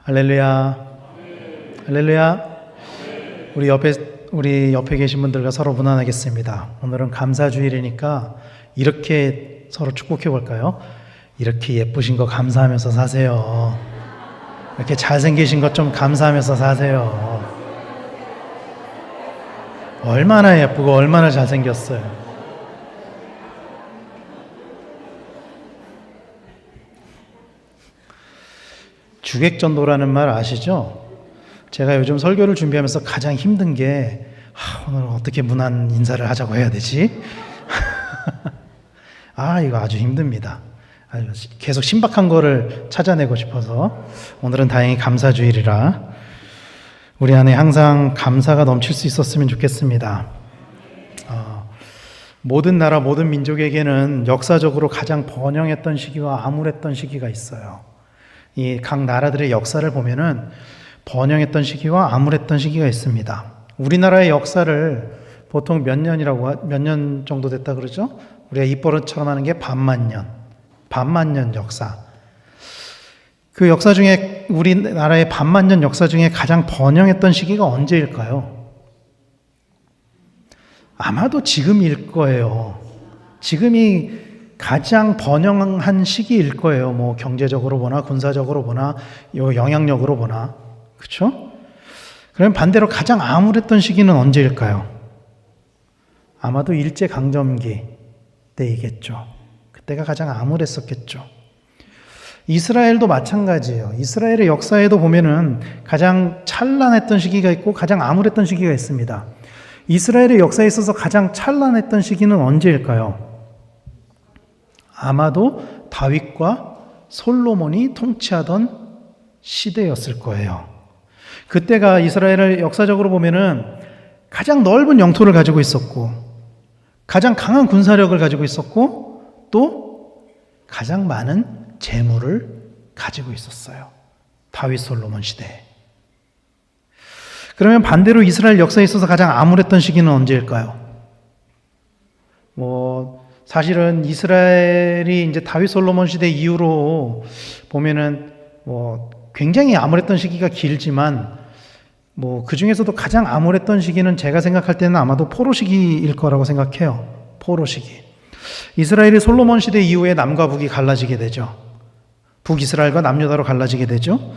할렐루야. 할렐루야. 우리 옆에 계신 분들과 서로 문안하겠습니다. 오늘은 감사주일이니까 이렇게 서로 축복해 볼까요? 이렇게 예쁘신 거 감사하면서 사세요. 이렇게 잘생기신 것 좀 감사하면서 사세요. 얼마나 예쁘고 얼마나 잘생겼어요. 주객전도라는 말 아시죠? 제가 요즘 설교를 준비하면서 가장 힘든 게 오늘 어떻게 문안 인사를 하자고 해야 되지? 이거 아주 힘듭니다. 계속 신박한 거를 찾아내고 싶어서 오늘은 다행히 감사주일이라 우리 안에 항상 감사가 넘칠 수 있었으면 좋겠습니다. 모든 나라 모든 민족에게는 역사적으로 가장 번영했던 시기와 암울했던 시기가 있어요. 이 각 나라들의 역사를 보면은 번영했던 시기와 암울했던 시기가 있습니다. 우리나라의 역사를 보통 몇 년 정도 됐다 그러죠? 우리가 입버릇처럼 하는 게 반만년 역사. 그 역사 중에 우리나라의 반만년 역사 중에 가장 번영했던 시기가 언제일까요? 아마도 지금일 거예요. 지금이 가장 번영한 시기일 거예요. 뭐 경제적으로 보나 군사적으로 보나 영향력으로 보나. 그렇죠? 그러면 반대로 가장 암울했던 시기는 언제일까요? 아마도 일제강점기 때이겠죠. 그때가 가장 암울했었겠죠. 이스라엘도 마찬가지예요. 이스라엘의 역사에도 보면은 가장 찬란했던 시기가 있고 가장 암울했던 시기가 있습니다. 이스라엘의 역사에 있어서 가장 찬란했던 시기는 언제일까요? 아마도 다윗과 솔로몬이 통치하던 시대였을 거예요. 그때가 이스라엘을 역사적으로 보면은 가장 넓은 영토를 가지고 있었고, 가장 강한 군사력을 가지고 있었고, 또 가장 많은 재물을 가지고 있었어요. 다윗 솔로몬 시대에. 그러면 반대로 이스라엘 역사에 있어서 가장 암울했던 시기는 언제일까요? 사실은 이스라엘이 이제 다윗 솔로몬 시대 이후로 보면은 굉장히 암울했던 시기가 길지만 그 중에서도 가장 암울했던 시기는 제가 생각할 때는 아마도 포로 시기일 거라고 생각해요. 포로 시기. 이스라엘이 솔로몬 시대 이후에 남과 북이 갈라지게 되죠. 북이스라엘과 남유다로 갈라지게 되죠.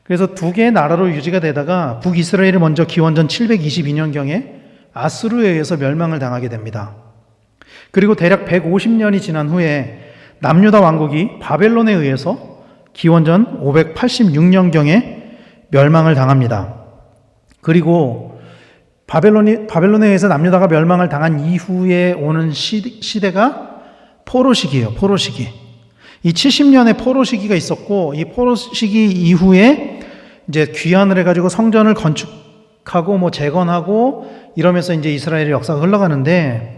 그래서 두 개의 나라로 유지가 되다가 북이스라엘이 먼저 기원전 722년경에 아수르에 의해서 멸망을 당하게 됩니다. 그리고 대략 150년이 지난 후에 남유다 왕국이 바벨론에 의해서 기원전 586년경에 멸망을 당합니다. 그리고 바벨론에 의해서 남유다가 멸망을 당한 이후에 오는 시대가 포로 시기예요. 포로 시기. 이 70년의 포로 시기가 있었고 이 포로 시기 이후에 이제 귀환을 해가지고 성전을 건축하고 재건하고 이러면서 이제 이스라엘의 역사가 흘러가는데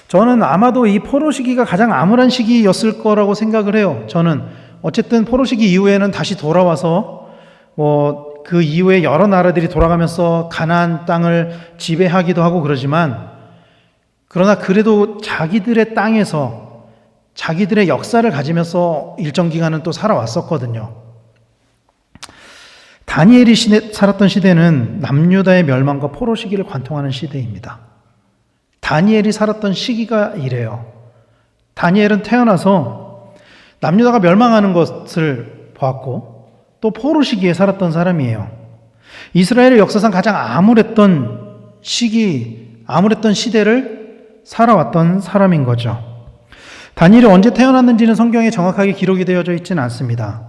저는 아마도 이 포로 시기가 가장 암울한 시기였을 거라고 생각을 해요. 저는 어쨌든 포로 시기 이후에는 다시 돌아와서 그 이후에 여러 나라들이 돌아가면서 가나안 땅을 지배하기도 하고 그러나 그래도 자기들의 땅에서 자기들의 역사를 가지면서 일정 기간은 또 살아왔었거든요. 다니엘이 살았던 시대는 남유다의 멸망과 포로 시기를 관통하는 시대입니다. 다니엘이 살았던 시기가 이래요. 다니엘은 태어나서 남유다가 멸망하는 것을 보았고 또 포로 시기에 살았던 사람이에요. 이스라엘의 역사상 가장 암울했던 시대를 살아왔던 사람인 거죠. 다니엘이 언제 태어났는지는 성경에 정확하게 기록이 되어져 있지는 않습니다.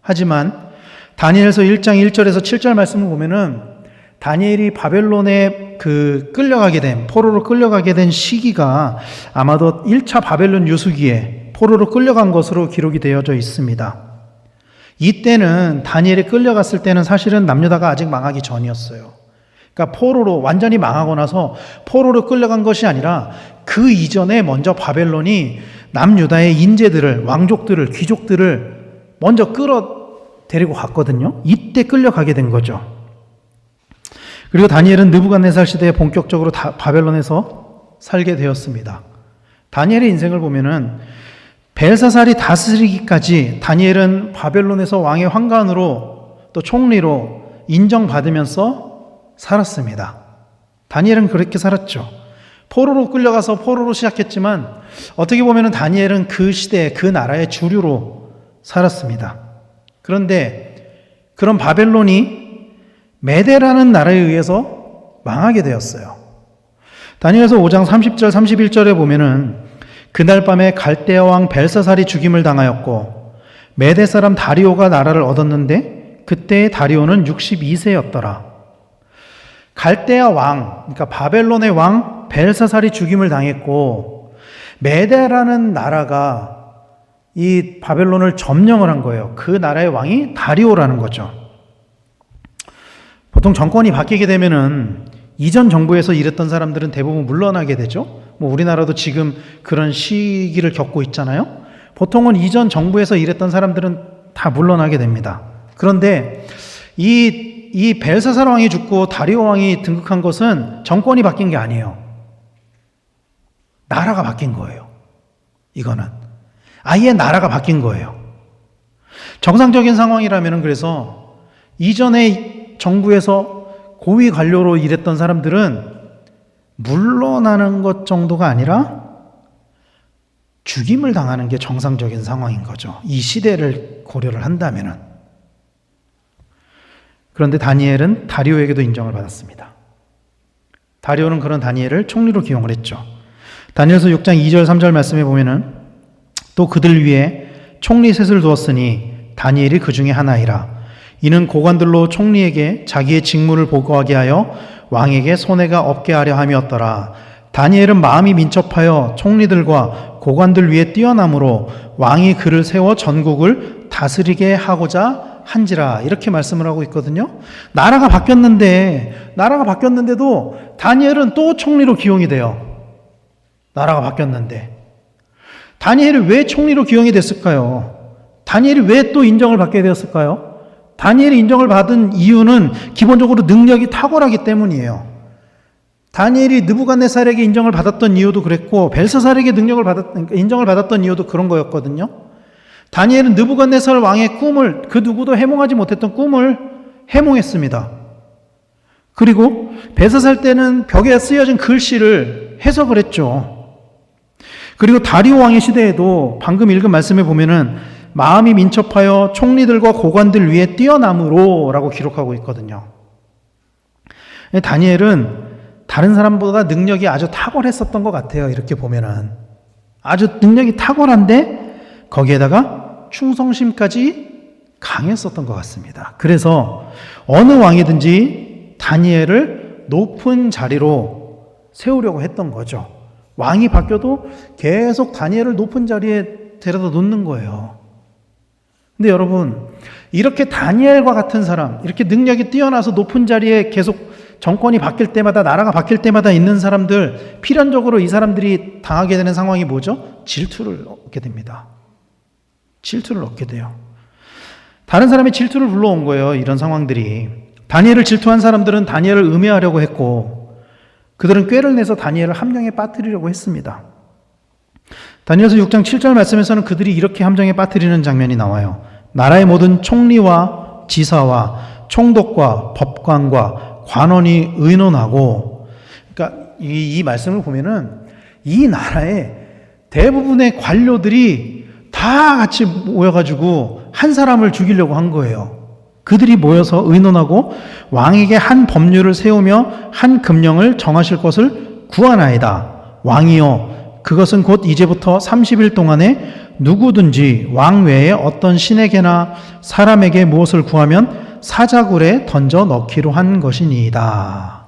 하지만 다니엘서 1장 1절에서 7절 말씀을 보면은 다니엘이 바벨론에 포로로 끌려가게 된 시기가 아마도 1차 바벨론 유수기에 포로로 끌려간 것으로 기록이 되어져 있습니다. 이때는 다니엘이 끌려갔을 때는 사실은 남유다가 아직 망하기 전이었어요. 그러니까 포로로 완전히 망하고 나서 포로로 끌려간 것이 아니라 그 이전에 먼저 바벨론이 남유다의 인재들을, 왕족들을, 귀족들을 먼저 데리고 갔거든요. 이때 끌려가게 된 거죠. 그리고 다니엘은 느부갓네살 시대에 본격적으로 바벨론에서 살게 되었습니다. 다니엘의 인생을 보면은 벨사살이 다스리기까지 다니엘은 바벨론에서 왕의 환관으로 또 총리로 인정받으면서 살았습니다. 다니엘은 그렇게 살았죠. 포로로 끌려가서 포로로 시작했지만 어떻게 보면 다니엘은 그 시대, 그 나라의 주류로 살았습니다. 그런데 그런 바벨론이 메대라는 나라에 의해서 망하게 되었어요. 다니엘서 5장 30절 31절에 보면은 그날 밤에 갈대아 왕 벨사살이 죽임을 당하였고 메대 사람 다리오가 나라를 얻었는데 그때 다리오는 62세였더라. 갈대아 왕, 그러니까 바벨론의 왕 벨사살이 죽임을 당했고 메대라는 나라가 이 바벨론을 점령을 한 거예요. 그 나라의 왕이 다리오라는 거죠. 보통 정권이 바뀌게 되면은 이전 정부에서 일했던 사람들은 대부분 물러나게 되죠. 우리나라도 지금 그런 시기를 겪고 있잖아요. 보통은 이전 정부에서 일했던 사람들은 다 물러나게 됩니다. 그런데 이 벨사살 왕이 죽고 다리오 왕이 등극한 것은 정권이 바뀐 게 아니에요. 나라가 바뀐 거예요. 이거는 아예 나라가 바뀐 거예요. 정상적인 상황이라면 그래서 이전에 정부에서 고위 관료로 일했던 사람들은 물러나는 것 정도가 아니라 죽임을 당하는 게 정상적인 상황인 거죠. 이 시대를 고려를 한다면은. 그런데 다니엘은 다리오에게도 인정을 받았습니다. 다리오는 그런 다니엘을 총리로 기용을 했죠. 다니엘서 6장 2절 3절 말씀에 보면은 또 그들 위에 총리 셋을 두었으니 다니엘이 그 중에 하나이라. 이는 고관들로 총리에게 자기의 직무를 보고하게 하여 왕에게 손해가 없게 하려 함이었더라. 다니엘은 마음이 민첩하여 총리들과 고관들 위에 뛰어남으로 왕이 그를 세워 전국을 다스리게 하고자 한지라. 이렇게 말씀을 하고 있거든요. 나라가 바뀌었는데도 다니엘은 또 총리로 기용이 돼요. 나라가 바뀌었는데. 다니엘이 왜 총리로 기용이 됐을까요? 다니엘이 왜 또 인정을 받게 되었을까요? 다니엘이 인정을 받은 이유는 기본적으로 능력이 탁월하기 때문이에요. 다니엘이 느부갓네살에게 인정을 받았던 이유도 그랬고 벨사살에게 인정을 받았던 이유도 그런 거였거든요. 다니엘은 느부갓네살 왕의 꿈을, 그 누구도 해몽하지 못했던 꿈을 해몽했습니다. 그리고 벨사살 때는 벽에 쓰여진 글씨를 해석을 했죠. 그리고 다리오 왕의 시대에도 방금 읽은 말씀에 보면은 마음이 민첩하여 총리들과 고관들 위에 뛰어남으로 라고 기록하고 있거든요. 다니엘은 다른 사람보다 능력이 아주 탁월했었던 것 같아요. 이렇게 보면은 아주 능력이 탁월한데 거기에다가 충성심까지 강했었던 것 같습니다. 그래서 어느 왕이든지 다니엘을 높은 자리로 세우려고 했던 거죠. 왕이 바뀌어도 계속 다니엘을 높은 자리에 데려다 놓는 거예요. 근데 여러분, 이렇게 다니엘과 같은 사람, 이렇게 능력이 뛰어나서 높은 자리에 계속 정권이 바뀔 때마다, 나라가 바뀔 때마다 있는 사람들, 필연적으로 이 사람들이 당하게 되는 상황이 뭐죠? 질투를 얻게 됩니다. 질투를 얻게 돼요. 다른 사람이 질투를 불러온 거예요. 이런 상황들이. 다니엘을 질투한 사람들은 다니엘을 음해하려고 했고 그들은 꾀를 내서 다니엘을 함정에 빠뜨리려고 했습니다. 다니엘서 6장 7절 말씀에서는 그들이 이렇게 함정에 빠뜨리는 장면이 나와요. 나라의 모든 총리와 지사와 총독과 법관과 관원이 의논하고, 그러니까 이 말씀을 보면은 이 나라의 대부분의 관료들이 다 같이 모여가지고 한 사람을 죽이려고 한 거예요. 그들이 모여서 의논하고 왕에게 한 법률을 세우며 한 금령을 정하실 것을 구하나이다. 왕이여, 그것은 곧 이제부터 30일 동안에 누구든지 왕 외에 어떤 신에게나 사람에게 무엇을 구하면 사자굴에 던져 넣기로 한 것이니이다.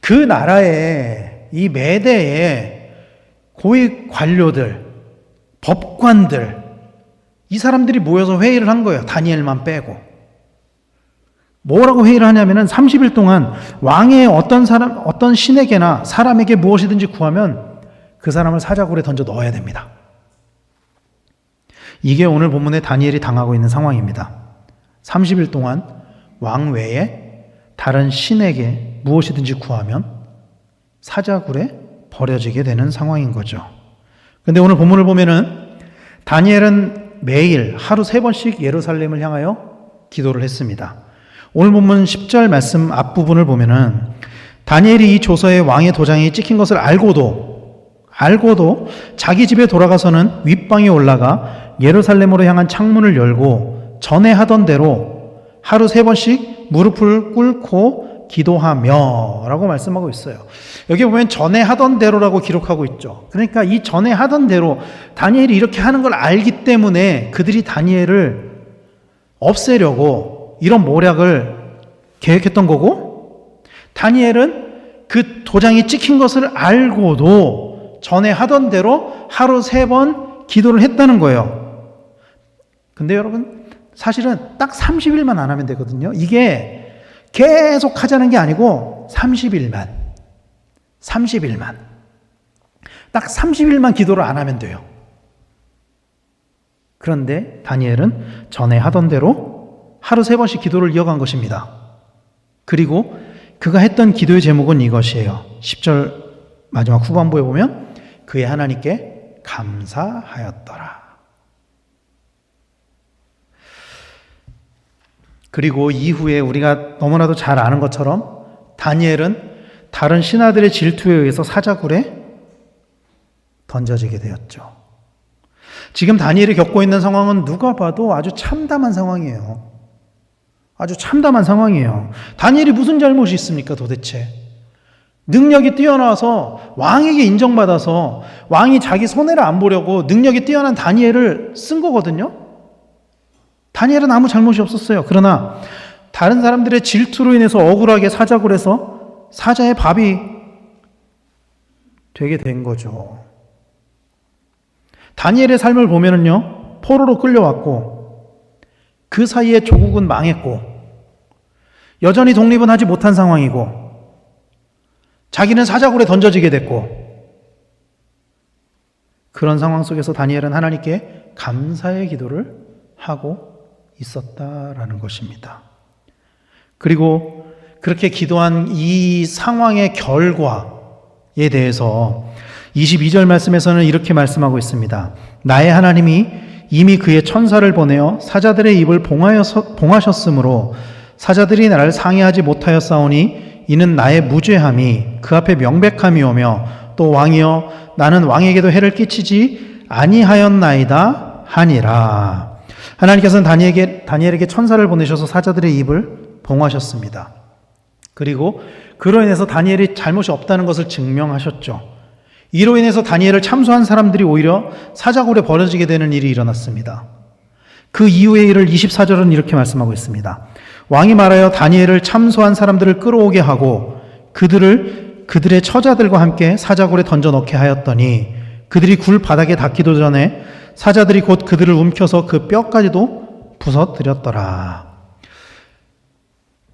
그 나라의 이 메대의 고위 관료들, 법관들, 이 사람들이 모여서 회의를 한 거예요. 다니엘만 빼고. 뭐라고 회의를 하냐면은 30일 동안 왕의 어떤 신에게나 사람에게 무엇이든지 구하면 그 사람을 사자굴에 던져 넣어야 됩니다. 이게 오늘 본문에 다니엘이 당하고 있는 상황입니다. 30일 동안 왕 외에 다른 신에게 무엇이든지 구하면 사자굴에 버려지게 되는 상황인 거죠. 근데 오늘 본문을 보면은 다니엘은 매일 하루 3번씩 예루살렘을 향하여 기도를 했습니다. 오늘 본문 10절 말씀 앞부분을 보면은 다니엘이 이 조서에 왕의 도장이 찍힌 것을 알고도 자기 집에 돌아가서는 윗방에 올라가 예루살렘으로 향한 창문을 열고 전에 하던 대로 하루 3번씩 무릎을 꿇고 기도하며 라고 말씀하고 있어요. 여기 보면 전에 하던 대로라고 기록하고 있죠. 그러니까 이 전에 하던 대로 다니엘이 이렇게 하는 걸 알기 때문에 그들이 다니엘을 없애려고 이런 모략을 계획했던 거고, 다니엘은 그 도장이 찍힌 것을 알고도 전에 하던 대로 하루 3번 기도를 했다는 거예요. 근데 여러분, 사실은 딱 30일만 안 하면 되거든요. 이게 계속 하자는 게 아니고 30일만 딱 30일만 기도를 안 하면 돼요. 그런데 다니엘은 전에 하던 대로 하루 3번씩 기도를 이어간 것입니다. 그리고 그가 했던 기도의 제목은 이것이에요. 10절 마지막 후반부에 보면 그의 하나님께 감사하였더라. 그리고 이후에 우리가 너무나도 잘 아는 것처럼 다니엘은 다른 신하들의 질투에 의해서 사자굴에 던져지게 되었죠. 지금 다니엘이 겪고 있는 상황은 누가 봐도 아주 참담한 상황이에요. 아주 참담한 상황이에요. 다니엘이 무슨 잘못이 있습니까, 도대체? 능력이 뛰어나서 왕에게 인정받아서 왕이 자기 손해를 안 보려고 능력이 뛰어난 다니엘을 쓴 거거든요. 다니엘은 아무 잘못이 없었어요. 그러나 다른 사람들의 질투로 인해서 억울하게 사자굴에서 사자의 밥이 되게 된 거죠. 다니엘의 삶을 보면은요, 포로로 끌려왔고 그 사이에 조국은 망했고 여전히 독립은 하지 못한 상황이고 자기는 사자굴에 던져지게 됐고, 그런 상황 속에서 다니엘은 하나님께 감사의 기도를 하고 있었다라는 것입니다. 그리고 그렇게 기도한 이 상황의 결과에 대해서 22절 말씀에서는 이렇게 말씀하고 있습니다. 나의 하나님이 이미 그의 천사를 보내어 사자들의 입을 봉하셨으므로 사자들이 나를 상해하지 못하였사오니 이는 나의 무죄함이 그 앞에 명백함이오며 또 왕이여 나는 왕에게도 해를 끼치지 아니하였나이다 하니라. 하나님께서는 다니엘에게 천사를 보내셔서 사자들의 입을 봉하셨습니다. 그리고 그로 인해서 다니엘이 잘못이 없다는 것을 증명하셨죠. 이로 인해서 다니엘을 참소한 사람들이 오히려 사자굴에 버려지게 되는 일이 일어났습니다. 그 이후의 일을 24절은 이렇게 말씀하고 있습니다. 왕이 말하여 다니엘을 참소한 사람들을 끌어오게 하고 그들의 처자들과 함께 사자굴에 던져 넣게 하였더니 그들이 굴 바닥에 닿기도 전에 사자들이 곧 그들을 움켜서 그 뼈까지도 부서뜨렸더라.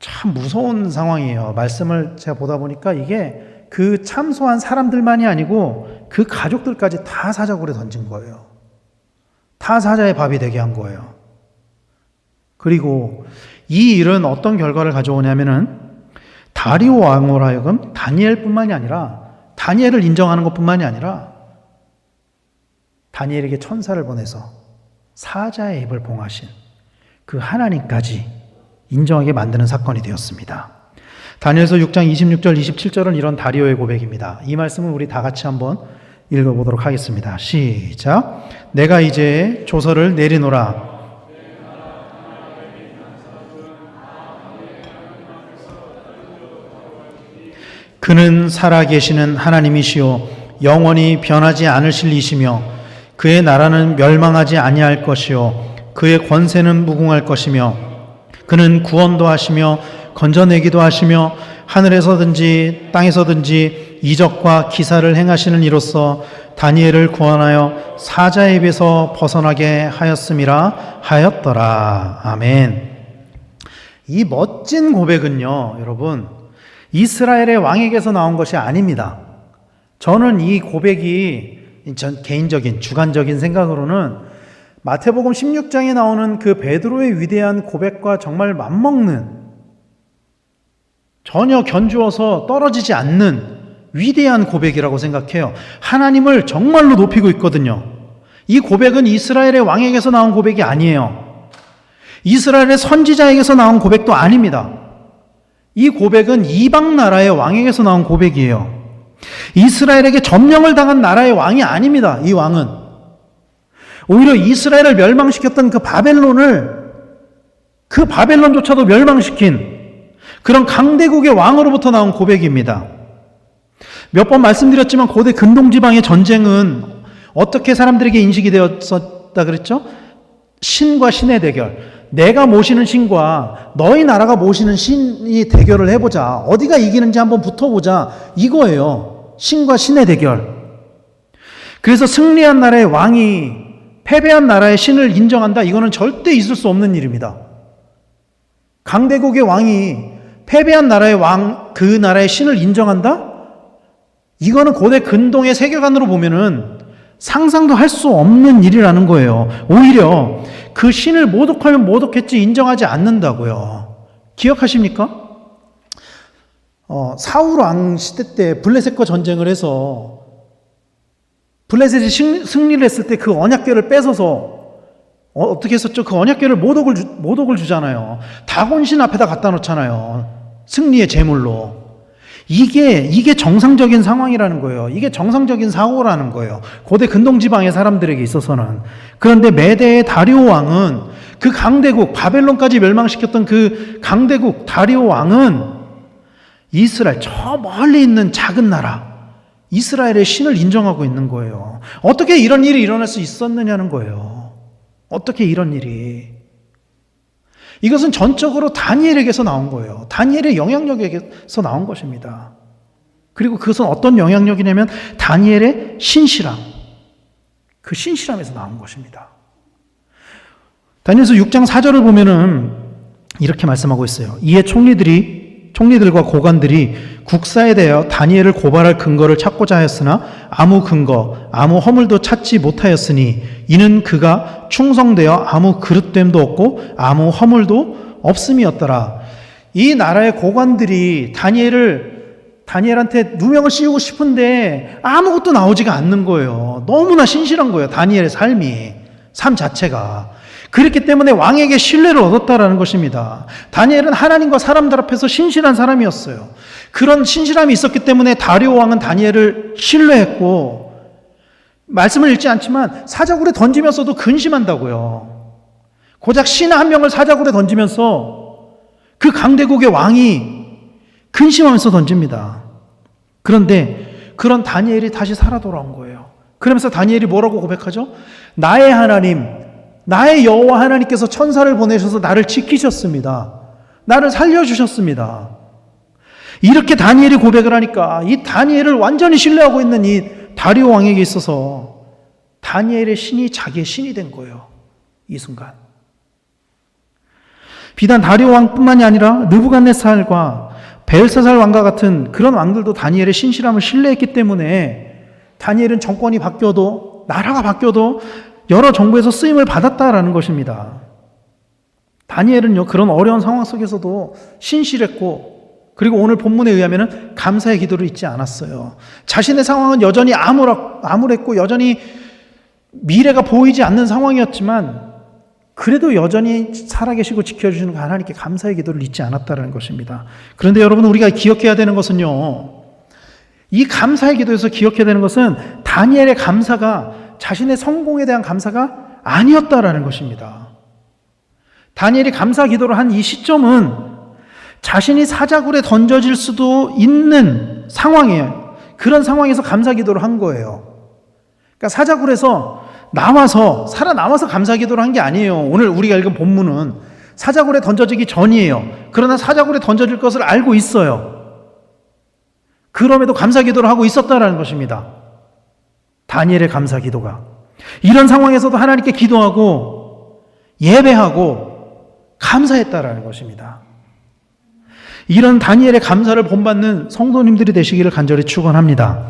참 무서운 상황이에요. 말씀을 제가 보다 보니까 이게 그 참소한 사람들만이 아니고 그 가족들까지 다 사자굴에 던진 거예요. 다 사자의 밥이 되게 한 거예요. 그리고 이 일은 어떤 결과를 가져오냐면은 다리오 왕으로 하여금 다니엘뿐만이 아니라 다니엘을 인정하는 것뿐만이 아니라 다니엘에게 천사를 보내서 사자의 입을 봉하신 그 하나님까지 인정하게 만드는 사건이 되었습니다. 다니엘서 6장 26절 27절은 이런 다리오의 고백입니다. 이 말씀을 우리 다 같이 한번 읽어보도록 하겠습니다. 시작. 내가 이제 조서를 내리노라. 그는 살아계시는 하나님이시요 영원히 변하지 않으실 이시며 그의 나라는 멸망하지 아니할 것이요 그의 권세는 무궁할 것이며 그는 구원도 하시며 건져내기도 하시며 하늘에서든지 땅에서든지 이적과 기사를 행하시는 이로써 다니엘을 구원하여 사자의 입에서 벗어나게 하였음이라 하였더라. 아멘. 이 멋진 고백은요, 여러분, 이스라엘의 왕에게서 나온 것이 아닙니다. 저는 이 고백이 전 개인적인 주관적인 생각으로는 마태복음 16장에 나오는 그 베드로의 위대한 고백과 정말 맞먹는, 전혀 견주어서 떨어지지 않는 위대한 고백이라고 생각해요. 하나님을 정말로 높이고 있거든요. 이 고백은 이스라엘의 왕에게서 나온 고백이 아니에요. 이스라엘의 선지자에게서 나온 고백도 아닙니다. 이 고백은 이방 나라의 왕에게서 나온 고백이에요. 이스라엘에게 점령을 당한 나라의 왕이 아닙니다. 이 왕은 오히려 이스라엘을 멸망시켰던 그 바벨론조차도 멸망시킨 그런 강대국의 왕으로부터 나온 고백입니다. 몇 번 말씀드렸지만 고대 근동지방의 전쟁은 어떻게 사람들에게 인식이 되었었다 그랬죠? 신과 신의 대결. 내가 모시는 신과 너희 나라가 모시는 신이 대결을 해보자. 어디가 이기는지 한번 붙어보자. 이거예요. 신과 신의 대결. 그래서 승리한 나라의 왕이 패배한 나라의 신을 인정한다. 이거는 절대 있을 수 없는 일입니다. 강대국의 왕이 패배한 나라의 그 나라의 신을 인정한다? 이거는 고대 근동의 세계관으로 보면은 상상도 할 수 없는 일이라는 거예요. 오히려 그 신을 모독하면 모독했지 인정하지 않는다고요. 기억하십니까? 사울 왕 시대 때 블레셋과 전쟁을 해서 블레셋이 승리를 했을 때 그 언약궤를 뺏어서 어떻게 했었죠? 그 언약궤를 모독을 주잖아요. 다곤신 앞에다 갖다 놓잖아요. 승리의 제물로. 이게 정상적인 상황이라는 거예요. 이게 정상적인 사고라는 거예요. 고대 근동지방의 사람들에게 있어서는. 그런데 메대의 다리오 왕은 그 강대국, 바벨론까지 멸망시켰던 그 강대국 다리오 왕은 이스라엘, 저 멀리 있는 작은 나라, 이스라엘의 신을 인정하고 있는 거예요. 어떻게 이런 일이 일어날 수 있었느냐는 거예요. 어떻게 이런 일이. 이것은 전적으로 다니엘에게서 나온 거예요. 다니엘의 영향력에서 나온 것입니다. 그리고 그것은 어떤 영향력이냐면 다니엘의 신실함. 그 신실함에서 나온 것입니다. 다니엘서 6장 4절을 보면은 이렇게 말씀하고 있어요. 이에 총리들과 고관들이 국사에 대하여 다니엘을 고발할 근거를 찾고자 하였으나 아무 근거, 아무 허물도 찾지 못하였으니 이는 그가 충성되어 아무 그릇됨도 없고 아무 허물도 없음이었더라. 이 나라의 고관들이 다니엘한테 누명을 씌우고 싶은데 아무것도 나오지가 않는 거예요. 너무나 신실한 거예요. 다니엘의 삶 자체가. 그렇기 때문에 왕에게 신뢰를 얻었다라는 것입니다. 다니엘은 하나님과 사람들 앞에서 신실한 사람이었어요. 그런 신실함이 있었기 때문에 다리오 왕은 다니엘을 신뢰했고, 말씀을 읽지 않지만 사자굴에 던지면서도 근심한다고요. 고작 신 한 명을 사자굴에 던지면서 그 강대국의 왕이 근심하면서 던집니다. 그런데 그런 다니엘이 다시 살아 돌아온 거예요. 그러면서 다니엘이 뭐라고 고백하죠? 나의 하나님, 나의 여호와 하나님께서 천사를 보내셔서 나를 지키셨습니다. 나를 살려주셨습니다. 이렇게 다니엘이 고백을 하니까 이 다니엘을 완전히 신뢰하고 있는 이 다리오 왕에게 있어서 다니엘의 신이 자기의 신이 된 거예요. 이 순간. 비단 다리오 왕뿐만이 아니라 느부갓네살과 벨사살 왕과 같은 그런 왕들도 다니엘의 신실함을 신뢰했기 때문에 다니엘은 정권이 바뀌어도, 나라가 바뀌어도 여러 정부에서 쓰임을 받았다라는 것입니다. 다니엘은요, 그런 어려운 상황 속에서도 신실했고, 그리고 오늘 본문에 의하면 감사의 기도를 잊지 않았어요. 자신의 상황은 여전히 암울했고 여전히 미래가 보이지 않는 상황이었지만 그래도 여전히 살아계시고 지켜주시는 하나님께 감사의 기도를 잊지 않았다는 것입니다. 그런데 여러분, 우리가 기억해야 되는 것은요, 이 감사의 기도에서 기억해야 되는 것은 다니엘의 감사가 자신의 성공에 대한 감사가 아니었다라는 것입니다. 다니엘이 감사 기도를 한 이 시점은 자신이 사자굴에 던져질 수도 있는 상황이에요. 그런 상황에서 감사 기도를 한 거예요. 그러니까 사자굴에서 살아남아서 감사 기도를 한 게 아니에요. 오늘 우리가 읽은 본문은 사자굴에 던져지기 전이에요. 그러나 사자굴에 던져질 것을 알고 있어요. 그럼에도 감사 기도를 하고 있었다라는 것입니다. 다니엘의 감사 기도가. 이런 상황에서도 하나님께 기도하고 예배하고 감사했다라는 것입니다. 이런 다니엘의 감사를 본받는 성도님들이 되시기를 간절히 축원합니다.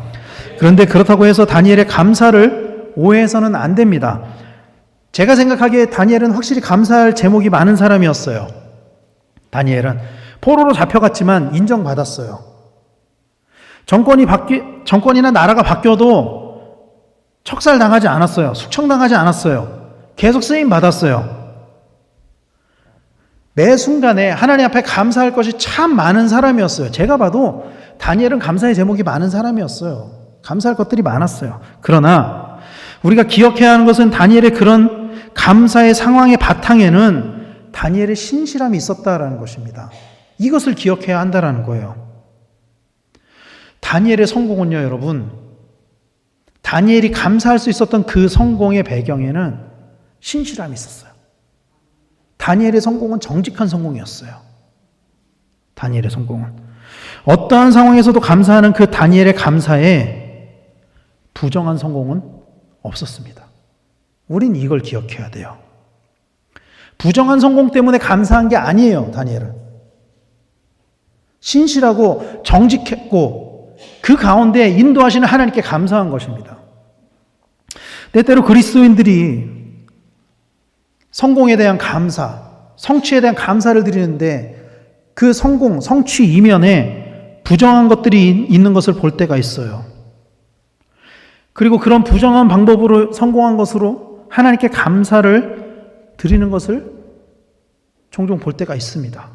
그런데 그렇다고 해서 다니엘의 감사를 오해해서는 안 됩니다. 제가 생각하기에 다니엘은 확실히 감사할 제목이 많은 사람이었어요. 다니엘은 포로로 잡혀갔지만 인정받았어요. 정권이나 나라가 바뀌어도 척살당하지 않았어요. 숙청당하지 않았어요. 계속 쓰임 받았어요. 매 순간에 하나님 앞에 감사할 것이 참 많은 사람이었어요. 제가 봐도 다니엘은 감사의 제목이 많은 사람이었어요. 감사할 것들이 많았어요. 그러나 우리가 기억해야 하는 것은 다니엘의 그런 감사의 상황의 바탕에는 다니엘의 신실함이 있었다라는 것입니다. 이것을 기억해야 한다라는 거예요. 다니엘의 성공은요, 여러분, 다니엘이 감사할 수 있었던 그 성공의 배경에는 신실함이 있었어요. 다니엘의 성공은 정직한 성공이었어요. 다니엘의 성공은. 어떠한 상황에서도 감사하는 그 다니엘의 감사에 부정한 성공은 없었습니다. 우린 이걸 기억해야 돼요. 부정한 성공 때문에 감사한 게 아니에요, 다니엘은. 신실하고 정직했고 그 가운데 인도하시는 하나님께 감사한 것입니다. 때때로 그리스도인들이 성공에 대한 감사, 성취에 대한 감사를 드리는데 그 성공, 성취 이면에 부정한 것들이 있는 것을 볼 때가 있어요. 그리고 그런 부정한 방법으로 성공한 것으로 하나님께 감사를 드리는 것을 종종 볼 때가 있습니다.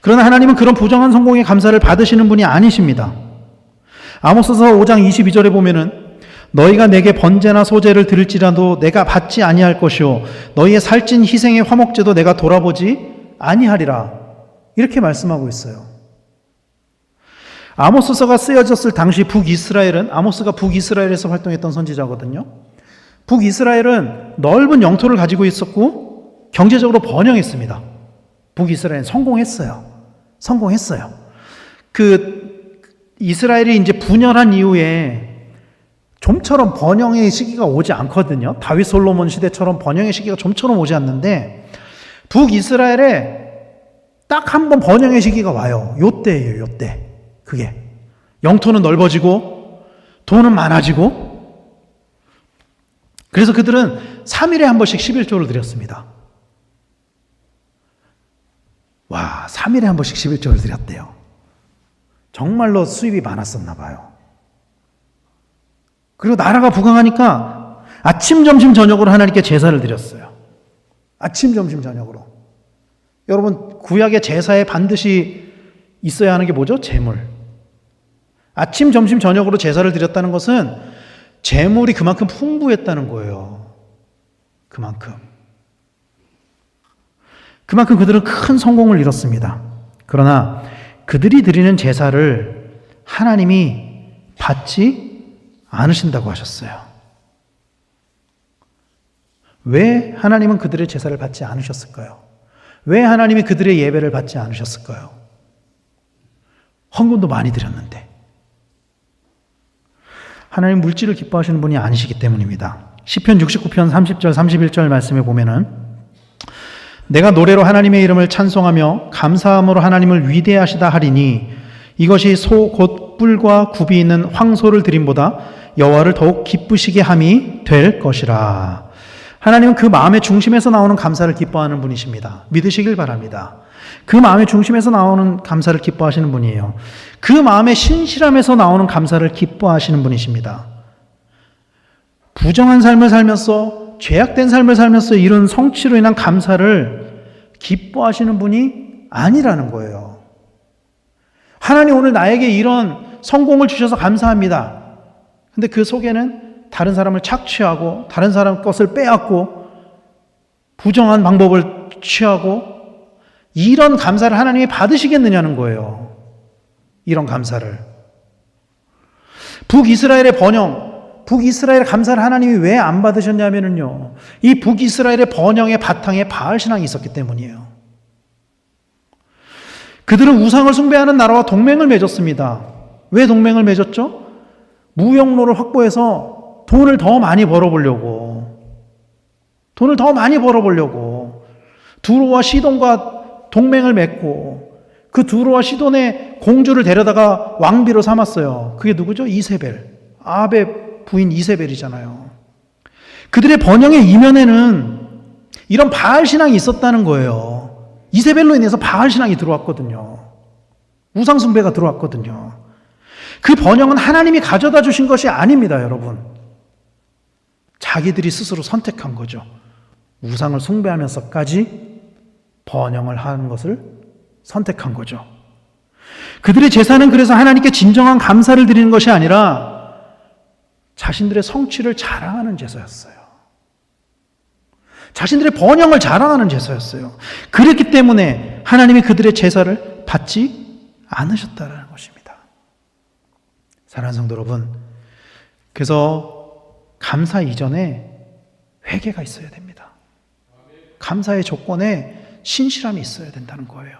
그러나 하나님은 그런 부정한 성공의 감사를 받으시는 분이 아니십니다. 아모스서 5장 22절에 보면은 너희가 내게 번제나 소제를 드릴지라도 내가 받지 아니할 것이요 너희의 살찐 희생의 화목제도 내가 돌아보지 아니하리라 이렇게 말씀하고 있어요. 아모스서가 쓰여졌을 당시 북이스라엘은 아모스가 북이스라엘에서 활동했던 선지자거든요. 북이스라엘은 넓은 영토를 가지고 있었고 경제적으로 번영했습니다. 북이스라엘은 성공했어요. 그 이스라엘이 이제 분열한 이후에 좀처럼 번영의 시기가 오지 않거든요. 다윗 솔로몬 시대처럼 번영의 시기가 좀처럼 오지 않는데 북이스라엘에 딱 한 번 번영의 시기가 와요. 요때예요, 요때. 그게 영토는 넓어지고 돈은 많아지고 그래서 그들은 3일에 한 번씩 11조를 드렸습니다. 와, 3일에 한 번씩 11조를 드렸대요. 정말로 수입이 많았었나 봐요. 그리고 나라가 부강하니까 아침, 점심, 저녁으로 하나님께 제사를 드렸어요. 아침, 점심, 저녁으로. 여러분, 구약의 제사에 반드시 있어야 하는 게 뭐죠? 재물. 아침, 점심, 저녁으로 제사를 드렸다는 것은 재물이 그만큼 풍부했다는 거예요. 그만큼 그들은 큰 성공을 이뤘습니다. 그러나 그들이 드리는 제사를 하나님이 받지 않으신다고 하셨어요. 왜 하나님은 그들의 제사를 받지 않으셨을까요? 왜 하나님이 그들의 예배를 받지 않으셨을까요? 헌금도 많이 드렸는데. 하나님 물질을 기뻐하시는 분이 아니시기 때문입니다. 시편 69편 30절 31절 말씀에 보면은 내가 노래로 하나님의 이름을 찬송하며 감사함으로 하나님을 위대하시다 하리니 이것이 소 곧 뿔과 굽이 있는 황소를 드림보다 여호와를 더욱 기쁘시게 함이 될 것이라. 하나님은 그 마음의 중심에서 나오는 감사를 기뻐하는 분이십니다. 믿으시길 바랍니다. 그 마음의 중심에서 나오는 감사를 기뻐하시는 분이에요. 그 마음의 신실함에서 나오는 감사를 기뻐하시는 분이십니다. 부정한 삶을 살면서 죄악된 삶을 살면서 이룬 성취로 인한 감사를 기뻐하시는 분이 아니라는 거예요. 하나님 오늘 나에게 이런 성공을 주셔서 감사합니다. 근데 그 속에는 다른 사람을 착취하고 다른 사람 것을 빼앗고 부정한 방법을 취하고 이런 감사를 하나님이 받으시겠느냐는 거예요. 이런 감사를. 북이스라엘의 번영, 북이스라엘의 감사를 하나님이 왜 안 받으셨냐면요. 이 북이스라엘의 번영의 바탕에 바알 신앙이 있었기 때문이에요. 그들은 우상을 숭배하는 나라와 동맹을 맺었습니다. 왜 동맹을 맺었죠? 무역로를 확보해서 돈을 더 많이 벌어보려고. 두로와 시돈과 동맹을 맺고 그 두로와 시돈의 공주를 데려다가 왕비로 삼았어요. 그게 누구죠? 이세벨. 아합의 부인 이세벨이잖아요. 그들의 번영의 이면에는 이런 바알 신앙이 있었다는 거예요. 이세벨로 인해서 바알 신앙이 들어왔거든요. 우상 숭배가 들어왔거든요. 그 번영은 하나님이 가져다 주신 것이 아닙니다, 여러분. 자기들이 스스로 선택한 거죠. 우상을 숭배하면서까지 번영을 하는 것을 선택한 거죠. 그들의 제사는 그래서 하나님께 진정한 감사를 드리는 것이 아니라 자신들의 성취를 자랑하는 제사였어요. 자신들의 번영을 자랑하는 제사였어요. 그렇기 때문에 하나님이 그들의 제사를 받지 않으셨다는 것입니다. 사랑하는 성도 여러분, 그래서 감사 이전에 회개가 있어야 됩니다. 감사의 조건에 신실함이 있어야 된다는 거예요.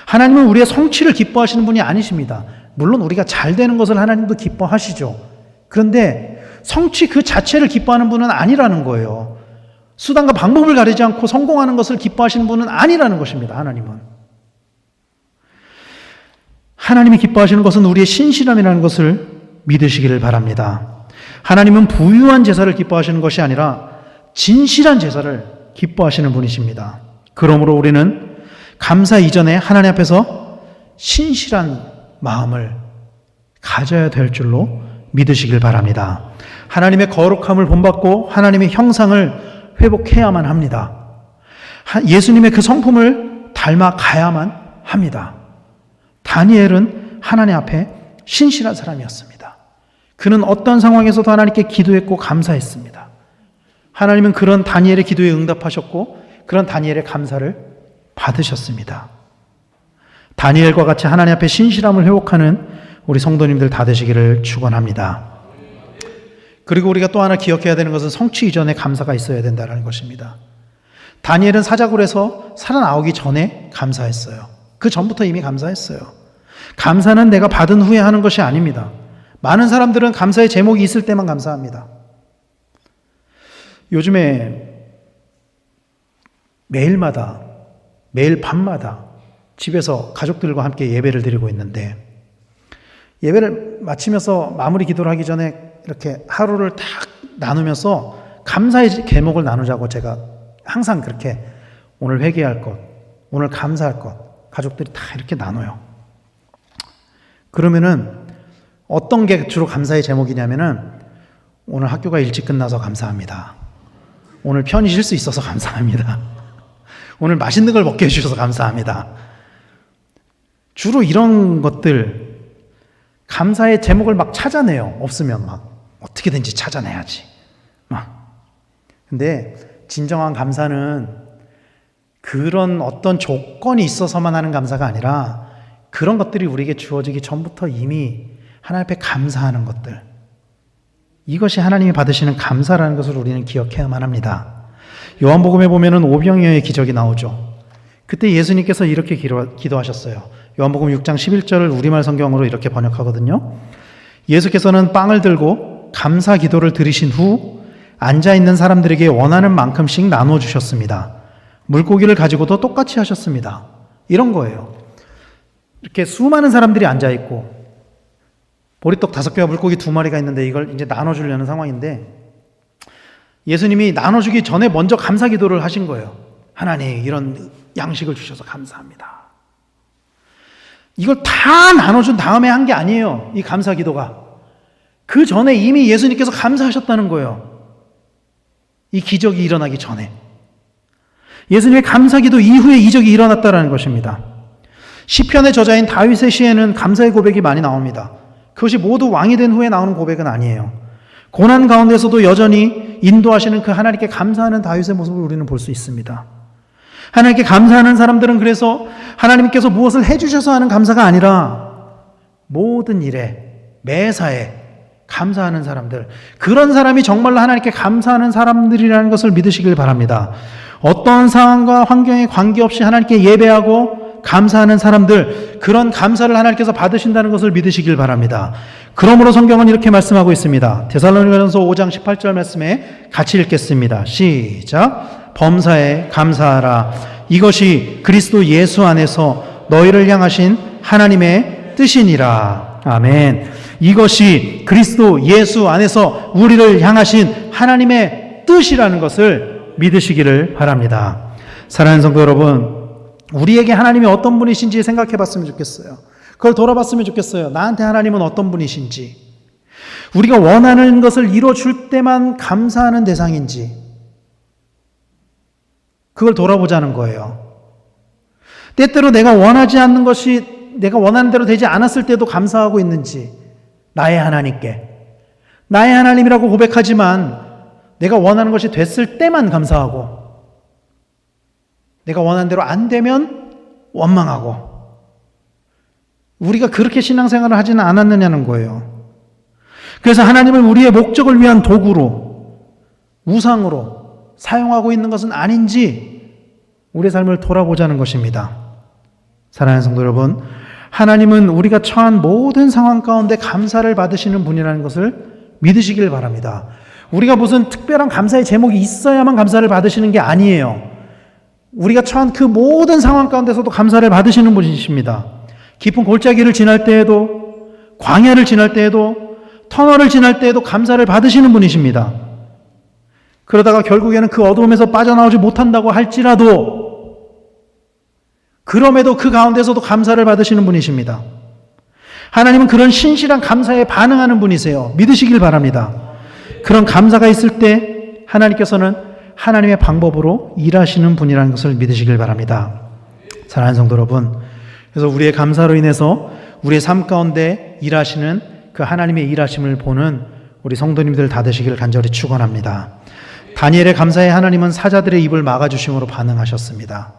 하나님은 우리의 성취를 기뻐하시는 분이 아니십니다. 물론 우리가 잘 되는 것을 하나님도 기뻐하시죠. 그런데 성취 그 자체를 기뻐하는 분은 아니라는 거예요. 수단과 방법을 가리지 않고 성공하는 것을 기뻐하시는 분은 아니라는 것입니다. 하나님이 기뻐하시는 것은 우리의 신실함이라는 것을 믿으시기를 바랍니다. 하나님은 부유한 제사를 기뻐하시는 것이 아니라 진실한 제사를 기뻐하시는 분이십니다. 그러므로 우리는 감사 이전에 하나님 앞에서 신실한 마음을 가져야 될 줄로 믿으시길 바랍니다. 하나님의 거룩함을 본받고 하나님의 형상을 회복해야만 합니다. 예수님의 그 성품을 닮아가야만 합니다. 다니엘은 하나님 앞에 신실한 사람이었습니다. 그는 어떤 상황에서도 하나님께 기도했고 감사했습니다. 하나님은 그런 다니엘의 기도에 응답하셨고 그런 다니엘의 감사를 받으셨습니다. 다니엘과 같이 하나님 앞에 신실함을 회복하는 우리 성도님들 다 되시기를 축원합니다. 그리고 우리가 또 하나 기억해야 되는 것은 성취 이전에 감사가 있어야 된다는 것입니다. 다니엘은 사자굴에서 살아나오기 전에 감사했어요. 그 전부터 이미 감사했어요. 감사는 내가 받은 후에 하는 것이 아닙니다. 많은 사람들은 감사의 제목이 있을 때만 감사합니다. 요즘에 매일 밤마다 집에서 가족들과 함께 예배를 드리고 있는데, 예배를 마치면서 마무리 기도를 하기 전에 이렇게 하루를 딱 나누면서 감사의 제목을 나누자고 제가 항상 그렇게 오늘 회개할 것, 오늘 감사할 것, 가족들이 다 이렇게 나눠요. 그러면은 어떤 게 주로 감사의 제목이냐면은 오늘 학교가 일찍 끝나서 감사합니다. 오늘 편히 쉴 수 있어서 감사합니다. 오늘 맛있는 걸 먹게 해주셔서 감사합니다. 주로 이런 것들, 감사의 제목을 막 찾아내요. 없으면 막 어떻게든지 찾아내야지. 근데 진정한 감사는 그런 어떤 조건이 있어서만 하는 감사가 아니라 그런 것들이 우리에게 주어지기 전부터 이미 하나님 앞에 감사하는 것들, 이것이 하나님이 받으시는 감사라는 것을 우리는 기억해야만 합니다. 요한복음에 보면은 오병이어의 기적이 나오죠. 그때 예수님께서 이렇게 기도하셨어요. 요한복음 6장 11절을 우리말 성경으로 이렇게 번역하거든요. 예수께서는 빵을 들고 감사 기도를 드리신 후 앉아있는 사람들에게 원하는 만큼씩 나눠주셨습니다. 물고기를 가지고도 똑같이 하셨습니다. 이런 거예요. 이렇게 수많은 사람들이 앉아있고 보리떡 5개와 물고기 2마리가 있는데 이걸 이제 나눠주려는 상황인데, 예수님이 나눠주기 전에 먼저 감사 기도를 하신 거예요. 하나님, 이런 양식을 주셔서 감사합니다. 이걸 다 나눠준 다음에 한 게 아니에요. 이 감사 기도가. 그 전에 이미 예수님께서 감사하셨다는 거예요. 이 기적이 일어나기 전에. 예수님의 감사 기도 이후에 이적이 일어났다는 것입니다. 시편의 저자인 다윗의 시에는 감사의 고백이 많이 나옵니다. 그것이 모두 왕이 된 후에 나오는 고백은 아니에요. 고난 가운데서도 여전히 인도하시는 그 하나님께 감사하는 다윗의 모습을 우리는 볼 수 있습니다. 하나님께 감사하는 사람들은 그래서 하나님께서 무엇을 해주셔서 하는 감사가 아니라 모든 일에, 매사에 감사하는 사람들, 그런 사람이 정말로 하나님께 감사하는 사람들이라는 것을 믿으시길 바랍니다. 어떤 상황과 환경에 관계없이 하나님께 예배하고 감사하는 사람들, 그런 감사를 하나님께서 받으신다는 것을 믿으시길 바랍니다. 그러므로 성경은 이렇게 말씀하고 있습니다. 데살로니가전서 5장 18절 말씀에 같이 읽겠습니다. 시작. 범사에 감사하라. 이것이 그리스도 예수 안에서 너희를 향하신 하나님의 뜻이니라. 아멘. 이것이 그리스도 예수 안에서 우리를 향하신 하나님의 뜻이라는 것을 믿으시기를 바랍니다. 사랑하는 성도 여러분, 우리에게 하나님이 어떤 분이신지 생각해 봤으면 좋겠어요. 그걸 돌아봤으면 좋겠어요. 나한테 하나님은 어떤 분이신지, 우리가 원하는 것을 이뤄줄 때만 감사하는 대상인지, 그걸 돌아보자는 거예요. 때때로 내가 원하지 않는 것이 내가 원하는 대로 되지 않았을 때도 감사하고 있는지, 나의 하나님께. 나의 하나님이라고 고백하지만 내가 원하는 것이 됐을 때만 감사하고, 내가 원하는 대로 안 되면 원망하고, 우리가 그렇게 신앙생활을 하지는 않았느냐는 거예요. 그래서 하나님을 우리의 목적을 위한 도구로, 우상으로 사용하고 있는 것은 아닌지 우리의 삶을 돌아보자는 것입니다. 사랑하는 성도 여러분, 하나님은 우리가 처한 모든 상황 가운데 감사를 받으시는 분이라는 것을 믿으시길 바랍니다. 우리가 무슨 특별한 감사의 제목이 있어야만 감사를 받으시는 게 아니에요. 우리가 처한 그 모든 상황 가운데서도 감사를 받으시는 분이십니다. 깊은 골짜기를 지날 때에도, 광야를 지날 때에도, 터널을 지날 때에도 감사를 받으시는 분이십니다. 그러다가 결국에는 그 어두움에서 빠져나오지 못한다고 할지라도 그럼에도 그 가운데서도 감사를 받으시는 분이십니다. 하나님은 그런 신실한 감사에 반응하는 분이세요. 믿으시길 바랍니다. 그런 감사가 있을 때 하나님께서는 하나님의 방법으로 일하시는 분이라는 것을 믿으시길 바랍니다. 사랑하는 성도 여러분, 그래서 우리의 감사로 인해서 우리의 삶 가운데 일하시는 그 하나님의 일하심을 보는 우리 성도님들 다 되시기를 간절히 축원합니다. 다니엘의 감사에 하나님은 사자들의 입을 막아주심으로 반응하셨습니다.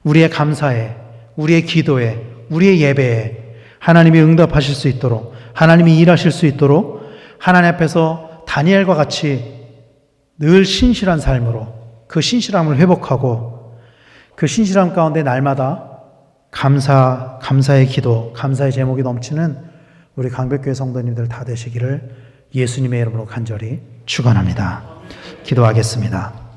우리의 감사에, 우리의 기도에, 우리의 예배에 하나님이 응답하실 수 있도록, 하나님이 일하실 수 있도록 하나님 앞에서 다니엘과 같이 늘 신실한 삶으로 그 신실함을 회복하고 그 신실함 가운데 날마다 감사의 기도, 감사의 제목이 넘치는 우리 강백교회 성도님들 다 되시기를 예수님의 이름으로 간절히 축원합니다. 기도하겠습니다.